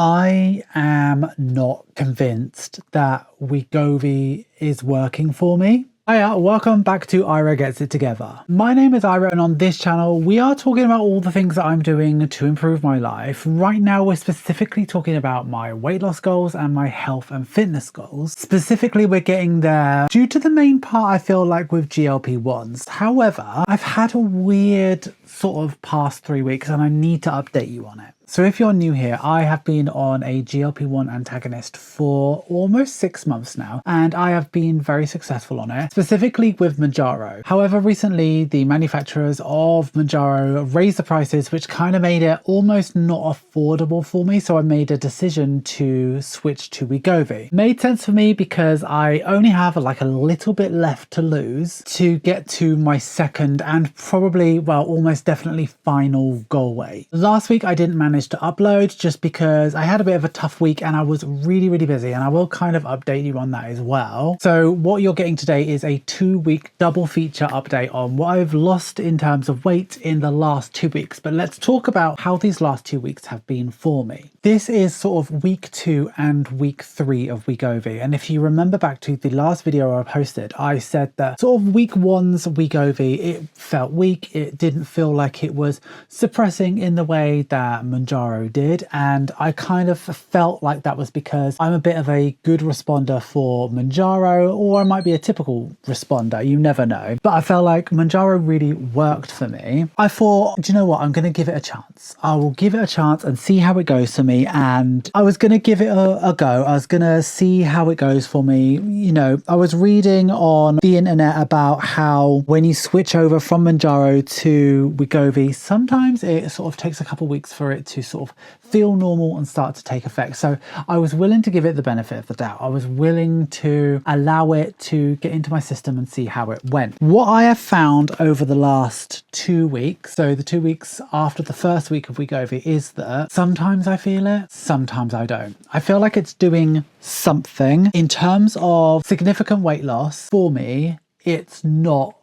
I am not convinced that Wegovy is working for me. Hiya, welcome back to Ira Gets It Together. My name is Ira, and on this channel we are talking about all the things that I'm doing to improve my life. Right now we're specifically talking about my weight loss goals and my health and fitness goals. Specifically, we're getting there due to the main part, I feel like, with GLP-1s. However, I've had a weird sort of past 3 weeks and I need to update you on it. So if you're new here, I have been on a GLP-1 antagonist for almost 6 months now, and I have been very successful on it, specifically with Mounjaro. However, recently the manufacturers of Mounjaro raised the prices, which kind of made it almost not affordable for me. So I made a decision to switch to Wegovy. Made sense for me because I only have like a little bit left to lose to get to my second and probably, well, almost definitely final goal weight. Last week I didn't manage to upload just because I had a bit of a tough week and I was really busy, and I will kind of update you on that as well. So what you're getting today is a 2-week double feature update on what I've lost in terms of weight in the last 2 weeks. But let's talk about how these last 2 weeks have been for me. This is sort of week 2 and week 3 of Wegovy, and if you remember back to the last video I posted, I said that sort of week 1's Wegovy, it felt weak. It didn't feel like it was suppressing in the way that Mounjaro did, and I kind of felt like that was because I'm a bit of a good responder for Mounjaro, or I might be a typical responder, you never know. But I felt like Mounjaro really worked for me. I thought, do you know what, I'm going to give it a chance. I will give it a chance and see how it goes for me, and I was going to give it a go. I was going to see how it goes for me. You know, I was reading on the internet about how when you switch over from Mounjaro to Wegovy, sometimes it sort of takes a couple of weeks for it to sort of feel normal and start to take effect. So I was willing to give it the benefit of the doubt. I was willing to allow it to get into my system and see how it went. What I have found over the last 2 weeks, so the 2 weeks after the first week of Wegovy, is that sometimes I feel it, sometimes I don't. I feel like it's doing something. In terms of significant weight loss, for me, it's not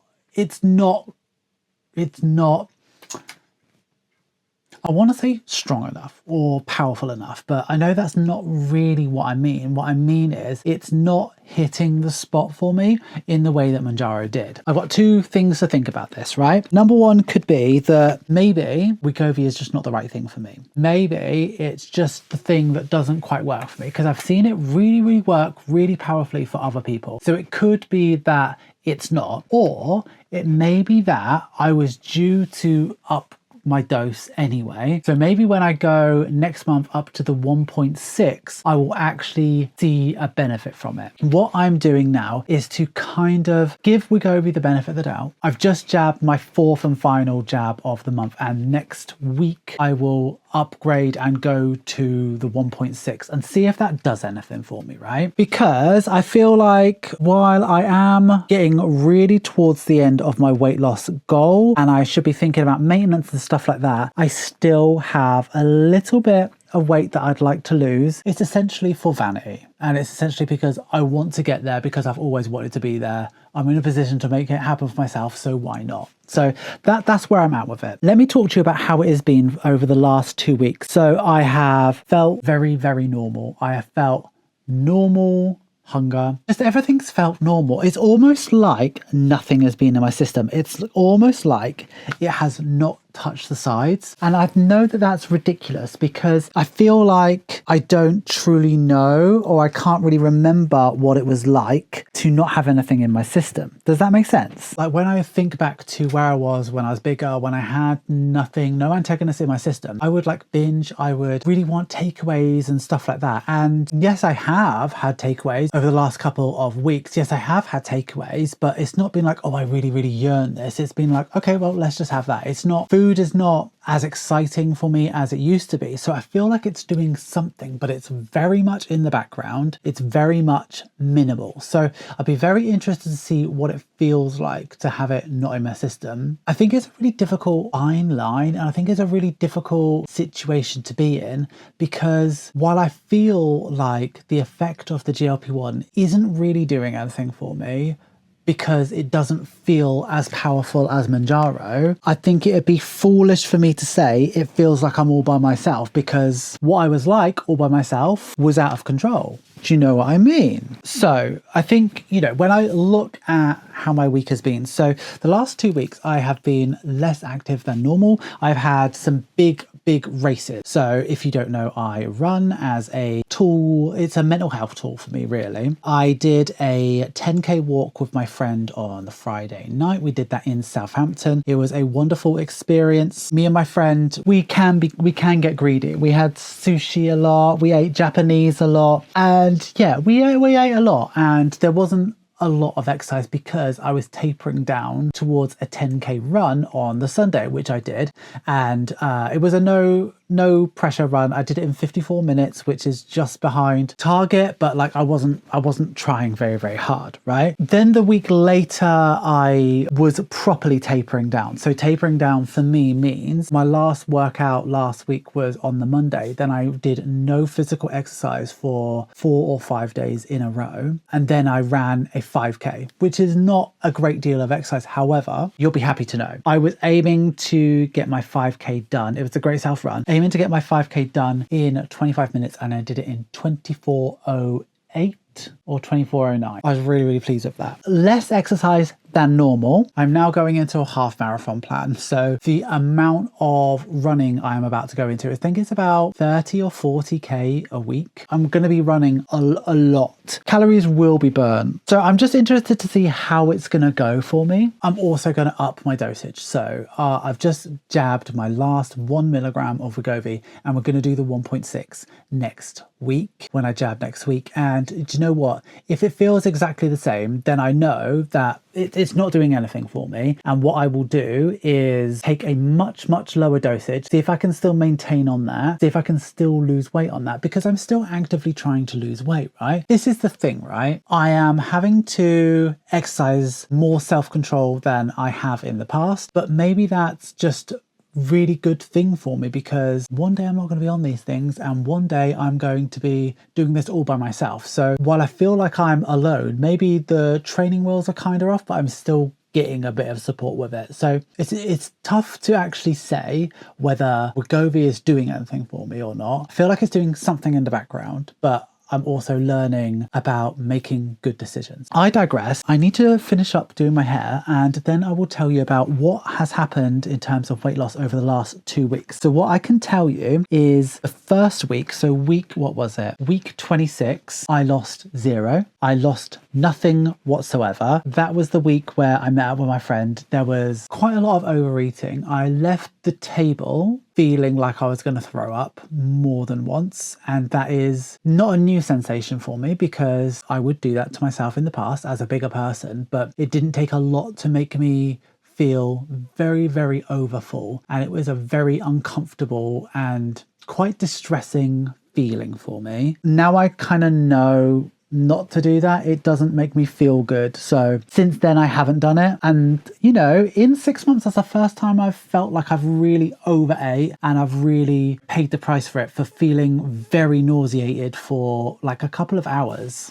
I want to say strong enough or powerful enough, but I know that's not really what I mean. What I mean is it's not hitting the spot for me in the way that Mounjaro did. I've got 2 things to think about this, right? Number 1 could be that maybe Wegovy is just not the right thing for me. Maybe it's just the thing that doesn't quite work for me, because I've seen it really work really powerfully for other people. So it could be that it's not, or it may be that I was due to up my dose anyway. So maybe when I go next month up to the 1.6, I will actually see a benefit from it. What I'm doing now is to kind of give Wegovy the benefit of the doubt. I've just jabbed my 4th and final jab of the month, and next week I will upgrade and go to the 1.6 and see if that does anything for me, right? Because I feel like while I am getting really towards the end of my weight loss goal and I should be thinking about maintenance and stuff like that, I still have a little bit of weight that I'd like to lose. It's essentially for vanity, and it's essentially because I want to get there, because I've always wanted to be there. I'm in a position to make it happen for myself, so why not? So that's where I'm at with it. Let me talk to you about how it has been over the last 2 weeks. So I have felt very normal. I have felt normal hunger. Just everything's felt normal. It's almost like nothing has been in my system. It's almost like it has not touch the sides. And I know that that's ridiculous, because I feel like I don't truly know, or I can't really remember what it was like to not have anything in my system. Does that make sense? Like when I think back to where I was when I was bigger, when I had nothing, no antagonist in my system, I would like binge, I would really want takeaways and stuff like that. And yes, I have had takeaways over the last couple of weeks. Yes, I have had takeaways, but it's not been like, oh, I really yearn this. It's been like, okay, well, let's just have that. It's not, food is not as exciting for me as it used to be. So I feel like it's doing something, but it's very much in the background. It's very much minimal. So I'd be very interested to see what it feels like to have it not in my system. I think it's a really difficult fine line, and I think it's a really difficult situation to be in, because while I feel like the effect of the GLP-1 isn't really doing anything for me, because it doesn't feel as powerful as Mounjaro, I think it'd be foolish for me to say it feels like I'm all by myself, because what I was like all by myself was out of control. Do you know what I mean? So I think, when I look at how my week has been, so the last 2 weeks I have been less active than normal. I've had some big races. So if you don't know, I run as a tool. It's a mental health tool for me, really. I did a 10K walk with my friend on the Friday night. We did that in Southampton. It was a wonderful experience. Me and my friend, we can get greedy. We had sushi a lot. We ate Japanese a lot. And yeah, we ate a lot, and there wasn't a lot of exercise because I was tapering down towards a 10K run on the Sunday, which I did. And it was a no pressure run. I did it in 54 minutes, which is just behind target, but like I wasn't trying very, very hard, right? Then the week later, I was properly tapering down. So tapering down for me means my last workout last week was on the Monday. Then I did no physical exercise for 4 or 5 days in a row. And then I ran a 5K, which is not a great deal of exercise. However, you'll be happy to know I was aiming to get my 5K done. It was a Great South Run. Aiming to get my 5K done in 25 minutes, and I did it in 24:08 or 24:09. I was really pleased with that. Less exercise than normal. I'm now going into a half marathon plan. So the amount of running I am about to go into, I think it's about 30 or 40K a week. I'm going to be running a lot. Calories will be burned. So I'm just interested to see how it's going to go for me. I'm also going to up my dosage. So I've just jabbed my last 1 milligram of Wegovy, and we're going to do the 1.6 next week when I jab next week. And do you know what? If it feels exactly the same, then I know that it's not doing anything for me. And what I will do is take a much lower dosage, see if I can still maintain on that, see if I can still lose weight on that, because I'm still actively trying to lose weight, right? This is the thing, right? I am having to exercise more self-control than I have in the past, but maybe that's just really good thing for me, because one day I'm not going to be on these things, and one day I'm going to be doing this all by myself. So while I feel like I'm alone, maybe the training wheels are kind of off, but I'm still getting a bit of support with it. So it's tough to actually say whether Wegovy is doing anything for me or not. I feel like it's doing something in the background, but I'm also learning about making good decisions. I digress. I need to finish up doing my hair, and then I will tell you about what has happened in terms of weight loss over the last 2 weeks. So what I can tell you is the first week, so week 26, I lost 0. I lost nothing whatsoever. That was the week where I met up with my friend. There was quite a lot of overeating. I left the table feeling like I was going to throw up more than once, and that is not a new sensation for me, because I would do that to myself in the past as a bigger person, but it didn't take a lot to make me feel very overfull, and it was a very uncomfortable and quite distressing feeling for me. Now I kind of know not to do that. It doesn't make me feel good. So since then I haven't done it. And in 6 months, that's the first time I've felt like I've really overate, and I've really paid the price for it, for feeling very nauseated for like a couple of hours.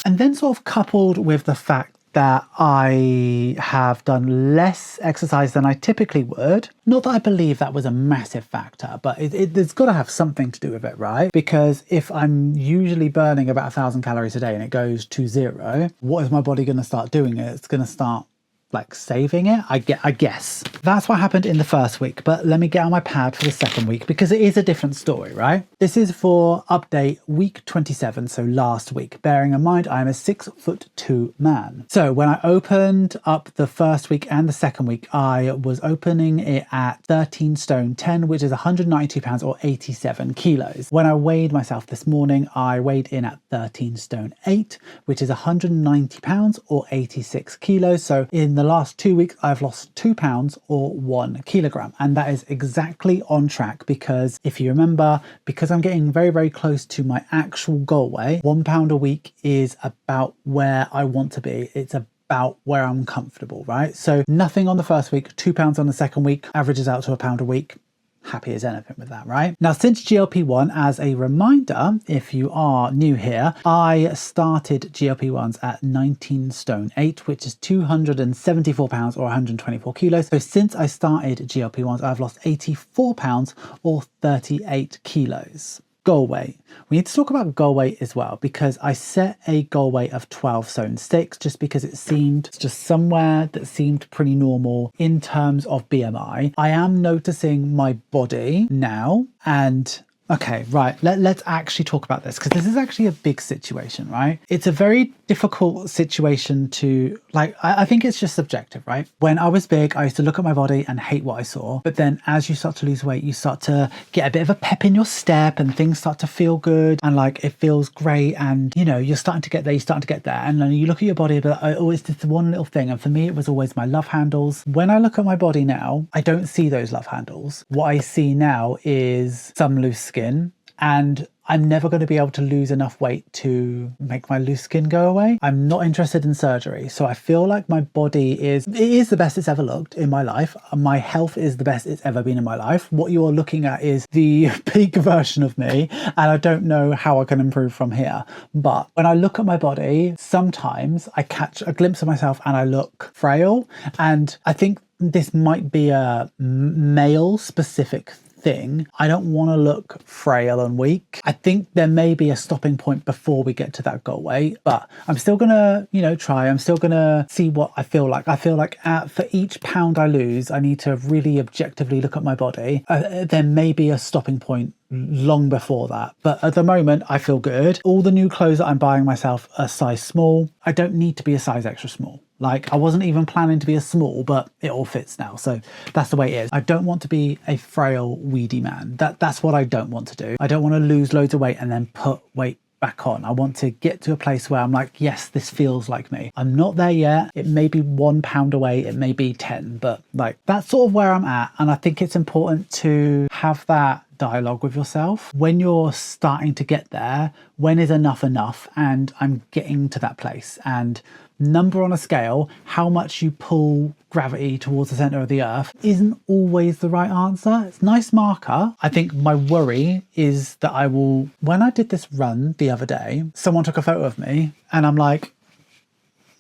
And then sort of coupled with the fact that I have done less exercise than I typically would. Not that I believe that was a massive factor, but it's got to have something to do with it, right? Because if I'm usually burning about 1,000 calories a day and it goes to 0, what is my body going to start doing? It's going to start like saving it, I guess. That's what happened in the first week, but let me get on my pad for the second week, because it is a different story, right? This is for update week 27, so last week. Bearing in mind, I am a 6'2" man. So when I opened up the first week and the second week, I was opening it at 13 stone 10, which is 192 pounds or 87 kilos. When I weighed myself this morning, I weighed in at 13 stone 8, which is 190 pounds or 86 kilos. So in the last 2 weeks, I've lost 2 pounds or 1 kilogram. And that is exactly on track, because if you remember, because I'm getting very close to my actual goal weight, 1 pound a week is about where I want to be. It's about where I'm comfortable, right? So nothing on the first week, 2 pounds on the second week, averages out to £1 a week. happy as anything with that, right? Now, since GLP-1, as a reminder, if you are new here, I started GLP-1s at 19 stone 8, which is 274 pounds or 124 kilos. So since I started GLP-1s, I've lost 84 pounds or 38 kilos. Goal weight. We need to talk about goal weight as well, because I set a goal weight of 12 stone 6 just because it seemed just somewhere that seemed pretty normal in terms of BMI. I am noticing my body now, and okay, right, let's actually talk about this, because this is actually a big situation, right? It's a very difficult situation to, like, I think it's just subjective, right? When I was big, I used to look at my body and hate what I saw. But then as you start to lose weight, you start to get a bit of a pep in your step and things start to feel good and like it feels great. And, you know, you're starting to get there, And then you look at your body, but oh, it's this one little thing. And for me, it was always my love handles. When I look at my body now, I don't see those love handles. What I see now is some loose skin. And I'm never going to be able to lose enough weight to make my loose skin go away. I'm not interested in surgery. So I feel like my body is the best it's ever looked in my life. My health is the best it's ever been in my life. What you're looking at is the peak version of me. And I don't know how I can improve from here. But when I look at my body, sometimes I catch a glimpse of myself and I look frail. And I think this might be a male specific thing. I don't want to look frail and weak. I think there may be a stopping point before we get to that goal weight, but I'm still gonna, try. I'm still gonna see what I feel like. I feel like for each pound I lose, I need to really objectively look at my body. There may be a stopping point long before that, but at the moment I feel good. All the new clothes that I'm buying myself are size small. I don't need to be a size extra small. Like, I wasn't even planning to be a small, but it all fits now. So that's the way it is. I don't want to be a frail, weedy man. That's what I don't want to do. I don't want to lose loads of weight and then put weight back on. I want to get to a place where I'm like, yes, this feels like me. I'm not there yet. It may be 1 pound away. It may be 10, but like, that's sort of where I'm at. And I think it's important to have that dialogue with yourself when you're starting to get there. When is enough enough? And I'm getting to that place. And number on a scale, how much you pull gravity towards the center of the earth isn't always the right answer. It's a nice marker. I think my worry is that when I did this run the other day, someone took a photo of me and I'm like,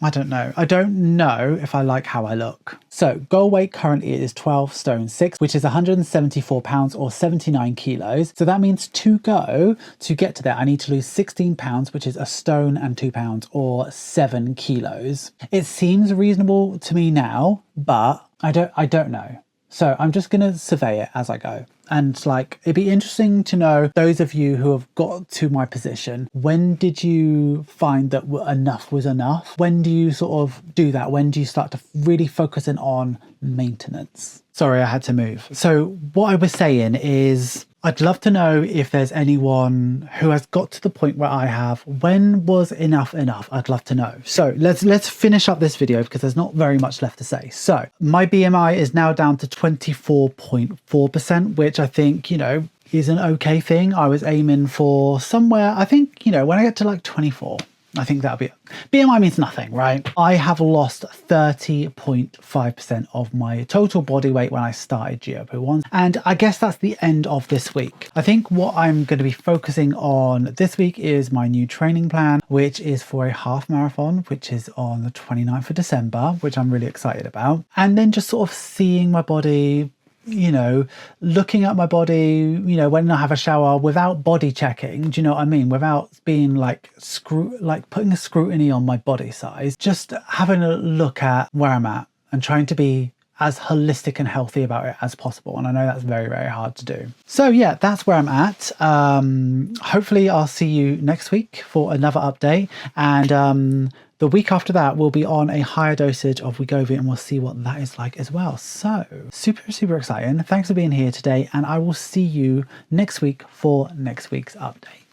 I don't know. I don't know if I like how I look. So goal weight currently is 12 stone 6, which is 174 pounds or 79 kilos. So that means to get to there, I need to lose 16 pounds, which is a stone and 2 pounds or 7 kilos. It seems reasonable to me now, but I don't know. So I'm just going to survey it as I go. And like, it'd be interesting to know, those of you who have got to my position, when did you find that enough was enough? When do you sort of do that? When do you start to really focus in on maintenance? Sorry, I had to move. So what I was saying is, I'd love to know if there's anyone who has got to the point where I have. When was enough enough? I'd love to know. So let's finish up this video because there's not very much left to say. So my BMI is now down to 24.4%, which I think, is an okay thing. I was aiming for somewhere, I think, when I get to like 24, I think that'll be it. BMI means nothing, right? I have lost 30.5% of my total body weight when I started GLP-1. And I guess that's the end of this week. I think what I'm going to be focusing on this week is my new training plan, which is for a half marathon, which is on the 29th of December, which I'm really excited about. And then just sort of seeing my body, looking at my body, when I have a shower without body checking, do you know what I mean? Without being like putting a scrutiny on my body size, just having a look at where I'm at and trying to be as holistic and healthy about it as possible. And I know that's very, very hard to do. So yeah, that's where I'm at. Hopefully I'll see you next week for another update. And the week after that, we'll be on a higher dosage of Wegovy and we'll see what that is like as well. So super, super exciting. Thanks for being here today. And I will see you next week for next week's update.